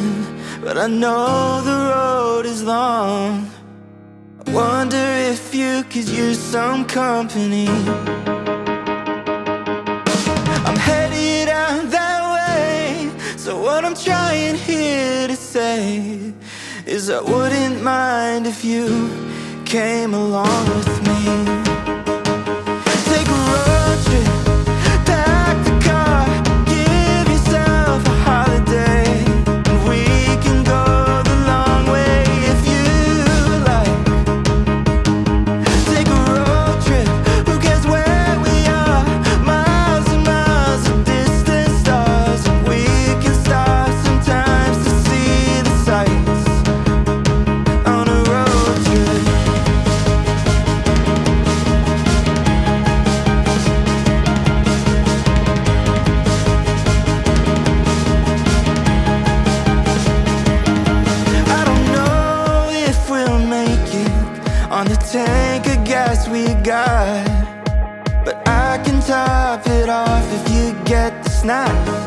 driving, but I know the road is long. I wonder if you could use some company. I'm headed out that way, so what I'm trying here to say is I wouldn't mind if you came along with me. Take a road trip, pack the car, give yourself a holiday, and we can go the long way if you like. Take a road trip, who cares where we are? Miles and miles of distant stars, and we can stop sometimes to see the sights on a road trip. I don't know if we'll make it on the tank of gas we got, but I can top it off if you get the snack.